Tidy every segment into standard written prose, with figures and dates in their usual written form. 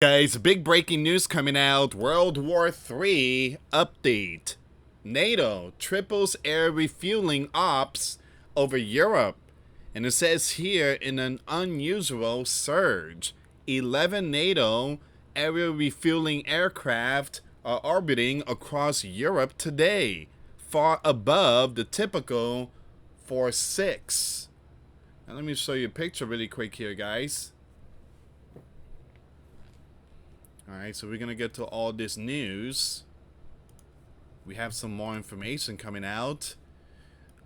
Guys, big breaking news coming out. World War III update. NATO triples air refueling ops over Europe. And it says here in an unusual surge, 11 NATO aerial refueling aircraft are orbiting across Europe today, far above the typical for 6. Now let me show you a picture really quick here, guys. Alright, so we're going to get to all this news. We have some more information coming out.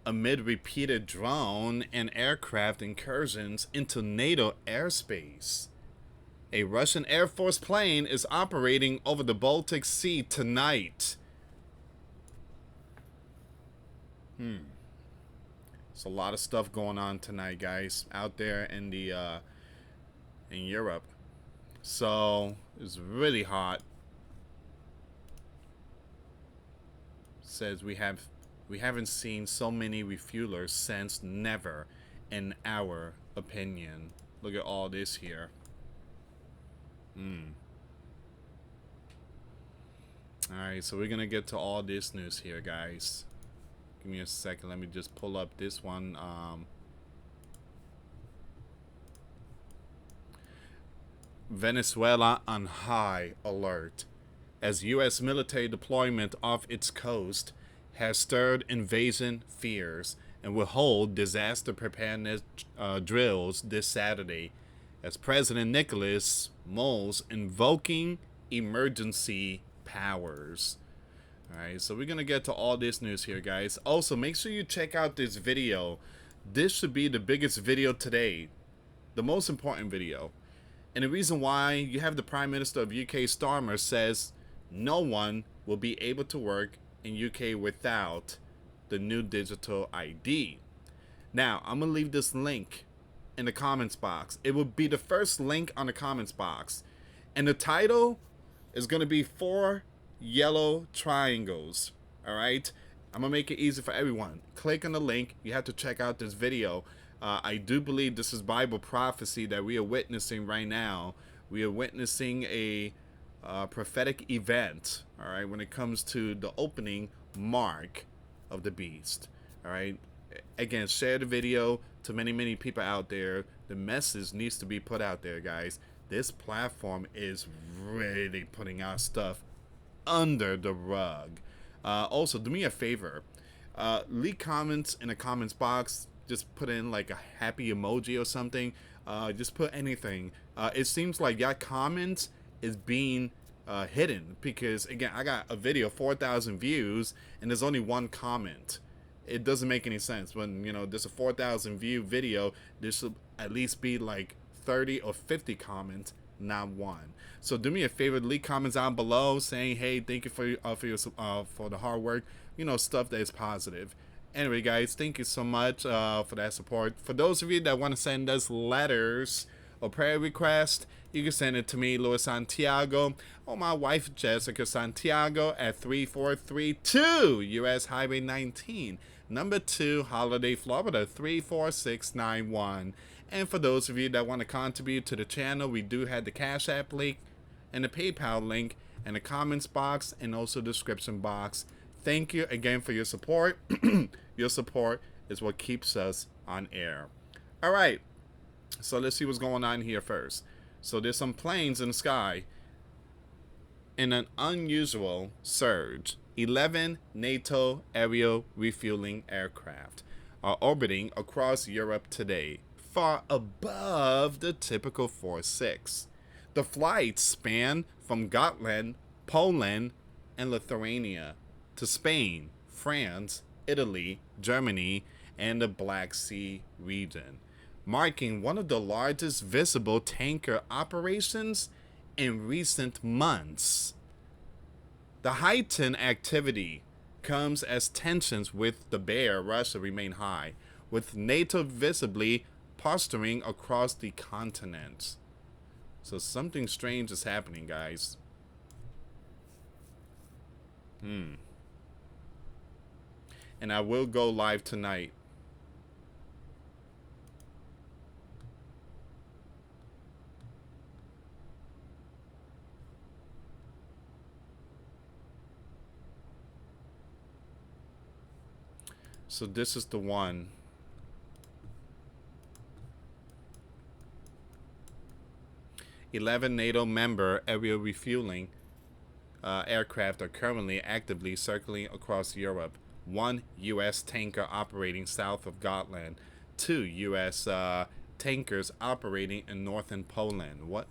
Amid repeated drone and aircraft incursions into NATO airspace, a Russian Air Force plane is operating over the Baltic Sea tonight. There's a lot of stuff going on tonight, guys, out there in the in Europe. So it's really hot. Says we haven't seen so many refuelers since never, in our opinion. Look at all this here. Alright, so we're gonna get to all this news here, guys. Give me a second, let me just pull up this one. Venezuela on high alert as U.S. military deployment off its coast has stirred invasion fears and will hold disaster preparedness drills this Saturday as President Nicolas Moles invoking emergency powers. Alright, so we're going to get to all this news here, guys. Also, make sure you check out this video. This should be the biggest video today. The most important video. And the reason why, you have the Prime Minister of UK Starmer says no one will be able to work in UK without the new digital ID. Now, I'm going to leave this link in the comments box. It will be the first link on the comments box. And the title is going to be 4 yellow triangles. Alright? I'm going to make it easy for everyone. Click on the link. You have to check out this video. I do believe this is Bible prophecy that we are witnessing right now. We are witnessing a prophetic event, all right, when it comes to the opening mark of the beast. All right, again, share the video to many people out there. The message needs to be put out there, guys. This platform is really putting our stuff under the rug. Also, do me a favor, leave comments in the comments box. Just put in like a happy emoji or something. Just put anything. It seems like your comments is being hidden because, again, I got a video 4,000 views and there's only one comment. It doesn't make any sense when, you know, there's a 4,000 view video. There should at least be like 30 or 50 comments, not one. So do me a favor, leave comments down below saying, hey, thank you for the hard work, you know, stuff that is positive. Anyway, guys, thank you so much for that support. For those of you that want to send us letters or prayer requests, you can send it to me, US Santiago, or my wife, Jessica Santiago, at 3432 US Highway 19, number 2, Holiday, Florida, 34691. And for those of you that want to contribute to the channel, we do have the Cash App link and the PayPal link in the comments box and also description box. Thank you again for your support. Your support is what keeps us on air. All right, so let's see what's going on here first. So there's some planes in the sky. In an unusual surge, 11 NATO aerial refueling aircraft are orbiting across Europe today, far above the typical 4-6. The flights span from Gotland, Poland, and Lithuania to Spain, France, Italy, Germany, and the Black Sea region, marking one of the largest visible tanker operations in recent months. The heightened activity comes as tensions with the bear Russia remain high, with NATO visibly posturing across the continent. So something strange is happening, guys. And I will go live tonight. So this is the one. "11 NATO member area refueling aircraft are currently actively circling across Europe. 1 U.S. tanker operating south of Gotland. 2 U.S. Tankers operating in northern Poland." What,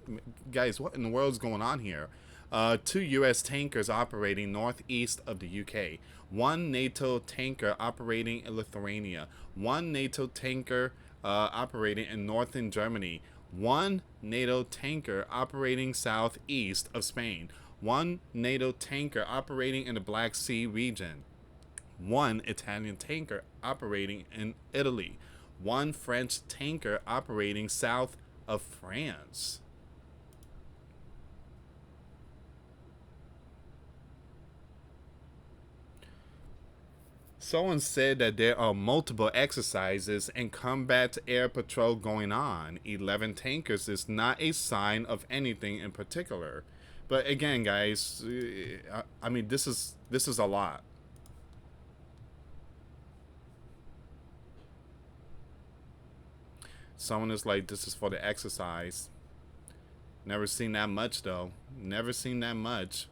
guys? What in the world is going on here? 2 U.S. tankers operating northeast of the UK. 1 NATO tanker operating in Lithuania. 1 NATO tanker operating in northern Germany. 1 NATO tanker operating southeast of Spain. 1 NATO tanker operating in the Black Sea region. 1 Italian tanker operating in Italy. 1 French tanker operating south of France. Someone said that there are multiple exercises and combat air patrol going on. 11 tankers is not a sign of anything in particular. But again, guys, I mean, this is a lot. Someone is like, this is for the exercise. Never seen that much, though. Never seen that much.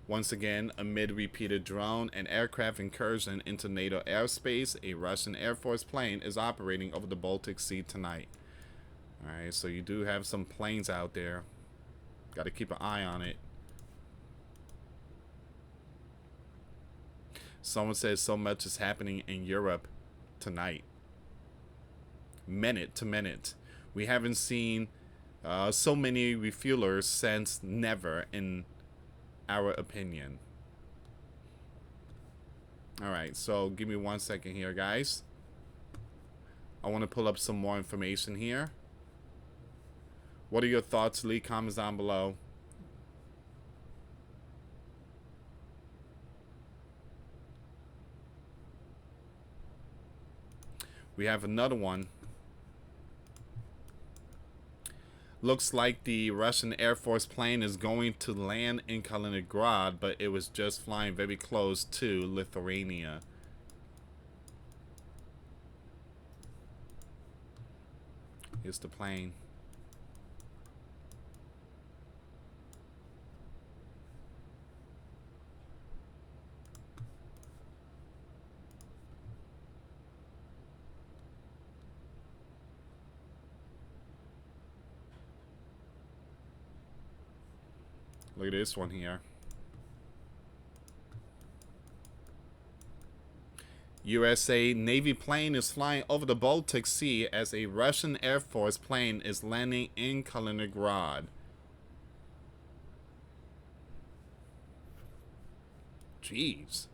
Once again, amid repeated drone and aircraft incursion into NATO airspace, a Russian Air Force plane is operating over the Baltic Sea tonight. Alright, so you do have some planes out there. Got to keep an eye on it. Someone says so much is happening in Europe tonight. Minute to minute. We haven't seen so many refuelers since never, in our opinion. Alright, so give me 1 second here, guys. I want to pull up some more information here. What are your thoughts? Leave comments down below. We have another one. Looks like the Russian Air Force plane is going to land in Kaliningrad, but it was just flying very close to Lithuania. Here's the plane. Look at this one here. USA Navy plane is flying over the Baltic Sea as a Russian Air Force plane is landing in Kaliningrad. Jeez.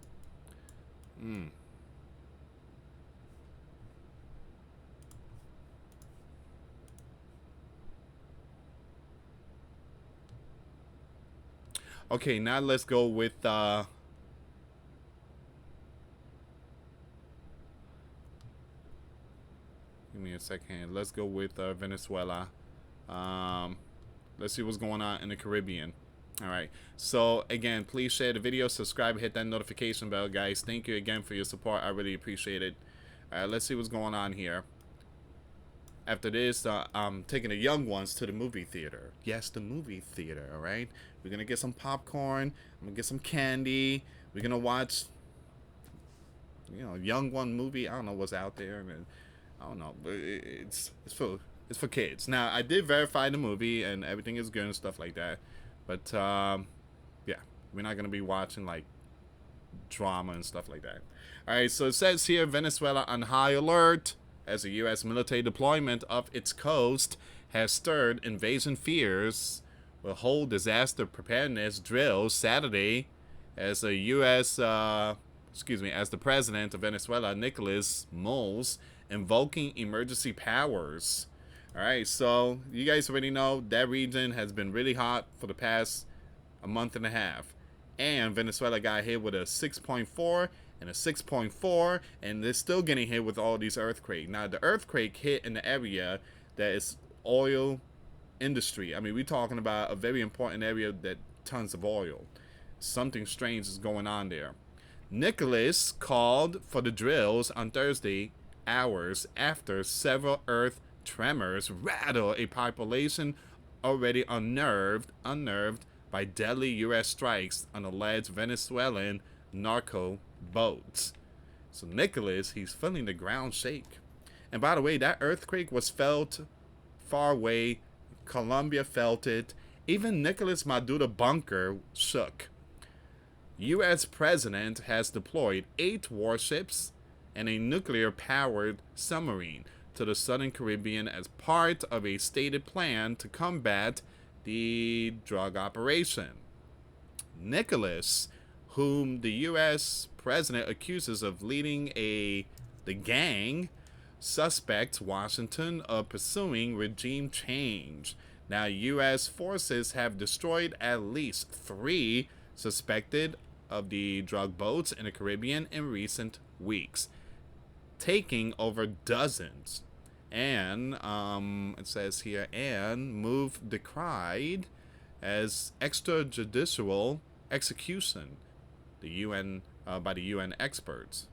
Okay, now let's go with give me a second. Let's go with Venezuela. Let's see what's going on in the Caribbean. All right. So again, please share the video, subscribe, hit that notification bell, guys. Thank you again for your support. I really appreciate it. All right, let's see what's going on here. After this, I'm taking the young ones to the movie theater. Yes, the movie theater, all right? We're going to get some popcorn. I'm going to get some candy. We're going to watch, you know, young one movie. I don't know what's out there. I don't know. It's for kids. Now, I did verify the movie, and everything is good and stuff like that. But, yeah, we're not going to be watching, like, drama and stuff like that. All right, so it says here, Venezuela on high alert as a U.S. military deployment off its coast has stirred invasion fears, will hold disaster preparedness drills Saturday as a U.S. As the president of Venezuela, Nicolas Moles, invoking emergency powers. All right, so you guys already know that region has been really hot for the past a month and a half, and Venezuela got hit with a 6.4 and a 6.4, and they're still getting hit with all these earthquakes. Now, the earthquake hit in the area that is oil industry. I mean, we're talking about a very important area that tons of oil. something strange is going on there. Nicholas called for the drills on Thursday, hours after several earth tremors rattled a population already unnerved by deadly U.S. strikes on alleged Venezuelan narco boats. So Nicholas, he's feeling the ground shake. And by the way, that earthquake was felt far away. Colombia felt it. Even Nicolas Maduro bunker shook. U.S. president has deployed 8 warships and a nuclear-powered submarine to the southern Caribbean as part of a stated plan to combat the drug operation. Nicholas, whom the U.S. president accuses of leading the gang, suspects Washington of pursuing regime change. Now, U.S. forces have destroyed at least 3 suspected of the drug boats in the Caribbean in recent weeks, taking over dozens. And it says here, and move decried as extrajudicial execution, the UN by the UN experts.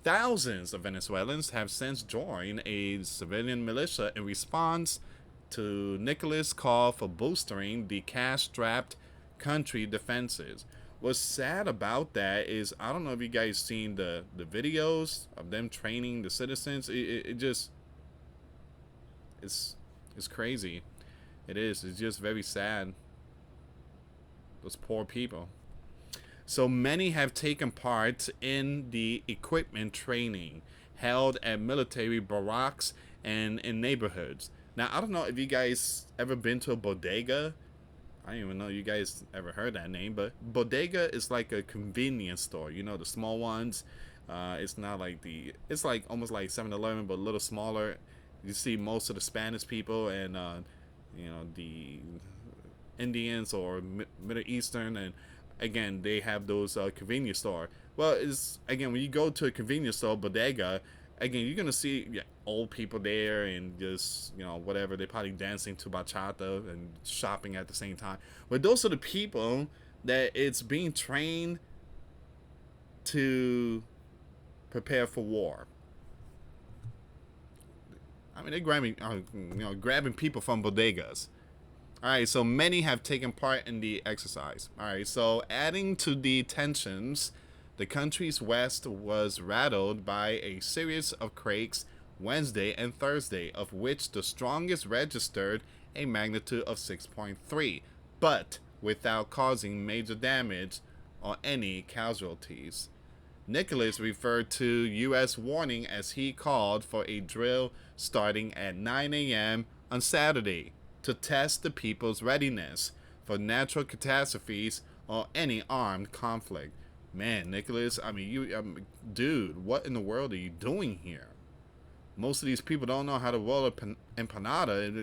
Thousands of Venezuelans have since joined a civilian militia in response to Nicholas' call for boosting the cash-strapped country defenses. What's sad about that is, I don't know if you guys seen the videos of them training the citizens. It just, it's crazy. It's just very sad. Those poor people. So many have taken part in the equipment training held at military barracks and in neighborhoods. Now, I don't know if you guys ever been to a bodega. I don't even know you guys ever heard that name, but bodega is like a convenience store. You know, the small ones. It's not like it's like almost like 7-Eleven, but a little smaller. You see most of the Spanish people and, the Indians or Middle Eastern, and again, they have those convenience store. Well, it's, again, when you go to a convenience store, bodega, again, you're gonna see old people there and just, whatever. They're probably dancing to bachata and shopping at the same time. But those are the people that it's being trained to prepare for war. I mean, they're grabbing people from bodegas. All right, so many have taken part in the exercise. All right, so adding to the tensions, the country's west was rattled by a series of quakes Wednesday and Thursday, of which the strongest registered a magnitude of 6.3, but without causing major damage or any casualties. Nicholas referred to U.S. warning as he called for a drill starting at 9 a.m. on Saturday to test the people's readiness for natural catastrophes or any armed conflict. Man, Nicholas, I mean, dude, what in the world are you doing here? Most of these people don't know how to roll an empanada.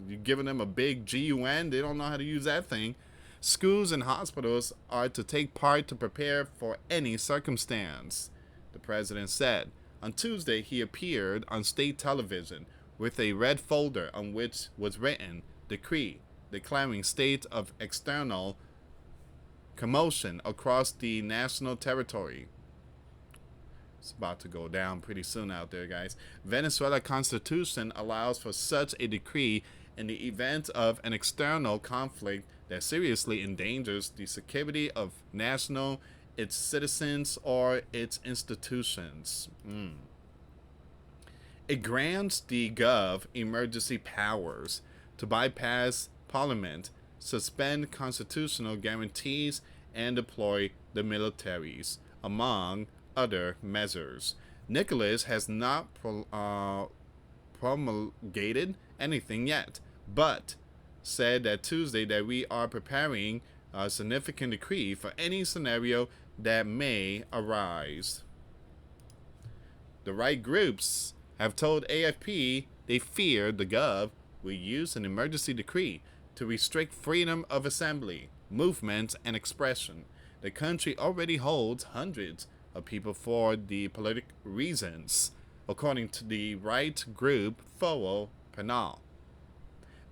You're giving them a big GUN, they don't know how to use that thing. Schools and hospitals are to take part to prepare for any circumstance, the president said. On Tuesday, he appeared on state television with a red folder on which was written, "Decree declaring state of external commotion across the national territory." It's about to go down pretty soon out there, guys. Venezuela Constitution allows for such a decree in the event of an external conflict that seriously endangers the security of its citizens, or its institutions. It grants the Gov emergency powers to bypass Parliament, suspend constitutional guarantees, and deploy the militaries, among other measures. Nicholas has not promulgated anything yet, but said that Tuesday that we are preparing a significant decree for any scenario that may arise. The right groups have told AFP they fear the Gov will use an emergency decree to restrict freedom of assembly, movement, and expression. The country already holds hundreds of people for the political reasons, according to the right group Foro Penal.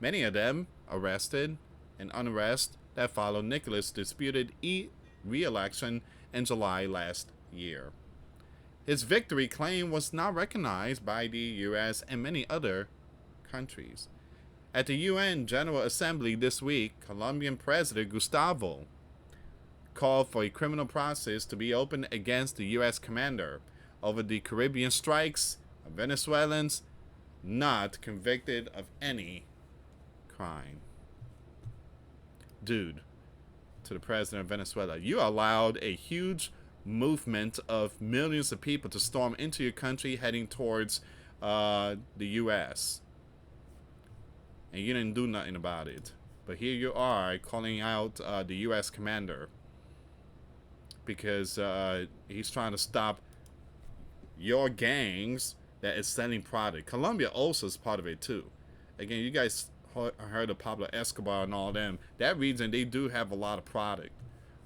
Many of them arrested, and unrest that followed Nicholas' disputed re-election in July last year. His victory claim was not recognized by the US and many other countries. At the UN General Assembly this week, Colombian President Gustavo called for a criminal process to be opened against the US commander over the Caribbean strikes of Venezuelans not convicted of any crime. Dude, to the president of Venezuela, you allowed a huge movement of millions of people to storm into your country heading towards the US. And you didn't do nothing about it. But here you are calling out the US commander because he's trying to stop your gangs that is selling product. Colombia also is part of it too. Again, you guys heard of Pablo Escobar and all them. That region, they do have a lot of product,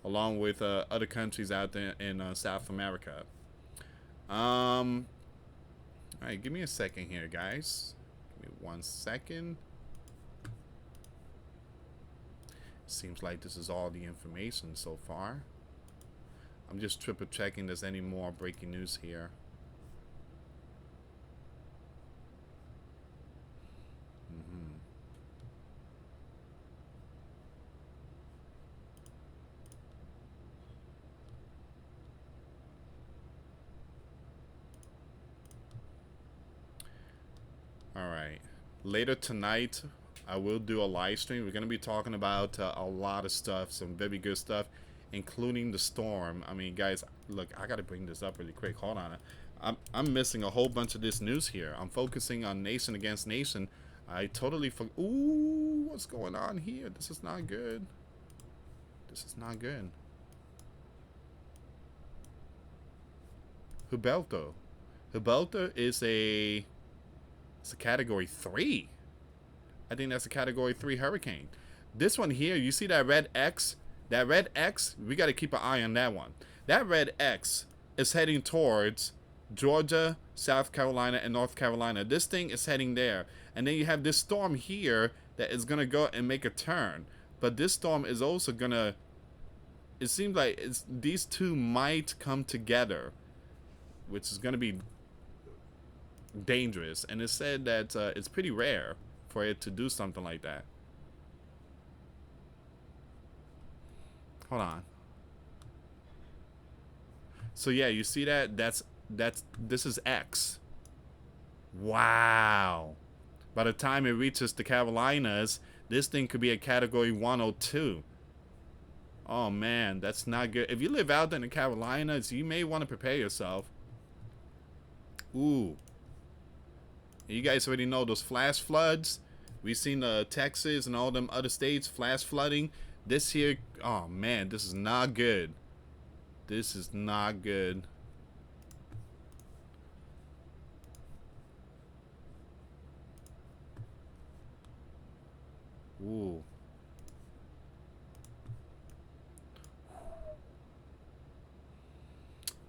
along with other countries out there in South America. All right, give me a second here, guys. Give me 1 second. Seems like this is all the information so far. I'm just triple checking there's any more breaking news here. Alright, later tonight I will do a live stream. We're going to be talking about a lot of stuff, some very good stuff, including the storm. I mean, guys, look, I got to bring this up really quick. Hold on. I'm missing a whole bunch of this news here. I'm focusing on nation against nation. I totally ooh, what's going on here? This is not good. This is not good. Huberto. Huberto is it's a category 3. I think that's a category 3 hurricane. This one here, you see that red X? That red X, we got to keep an eye on that one. That red X is heading towards Georgia, South Carolina, and North Carolina. This thing is heading there. And then you have this storm here that is going to go and make a turn. But this storm is also going to, it seems like these two might come together, which is going to be dangerous. And it said that it's pretty rare for it to do something like that. Hold on. So yeah, you see that? This is X. Wow. By the time it reaches the Carolinas, this thing could be a category 102. Oh man, that's not good. If you live out in the Carolinas, you may want to prepare yourself. Ooh. You guys already know those flash floods. We've seen Texas and all them other states flash flooding. This here, oh man, this is not good. This is not good. Ooh.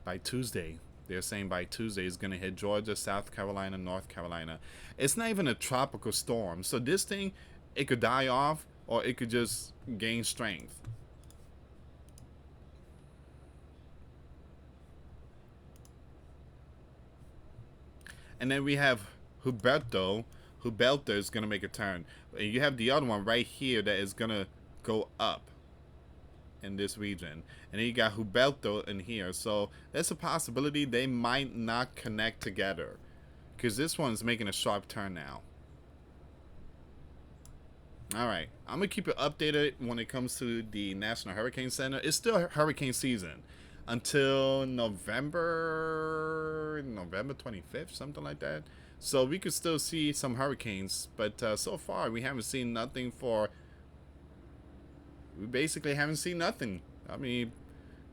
By Tuesday. They're saying by Tuesday it's going to hit Georgia, South Carolina, North Carolina. It's not even a tropical storm. So this thing, it could die off or it could just gain strength. And then we have Huberto. Huberto is going to make a turn. And you have the other one right here that is going to go up in this region. And then you got Huberto in here. So there's a possibility they might not connect together, because this one's making a sharp turn now. Alright, I'm going to keep it updated when it comes to the National Hurricane Center. It's still hurricane season until November 25th, something like that. So we could still see some hurricanes, but so far we haven't seen nothing we basically haven't seen nothing. I mean,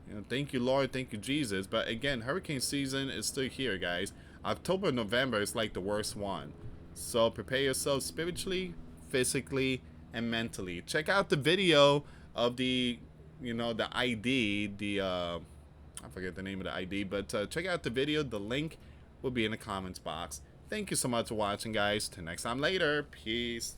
you know, thank you Lord, thank you Jesus. But again, hurricane season is still here, guys. October, November is like the worst one. So prepare yourself spiritually, physically, and mentally. Check out the video of the, you know, the ID, I forget the name of the ID, but check out the video. The link will be in the comments box. Thank you so much for watching, guys. Till next time later. Peace.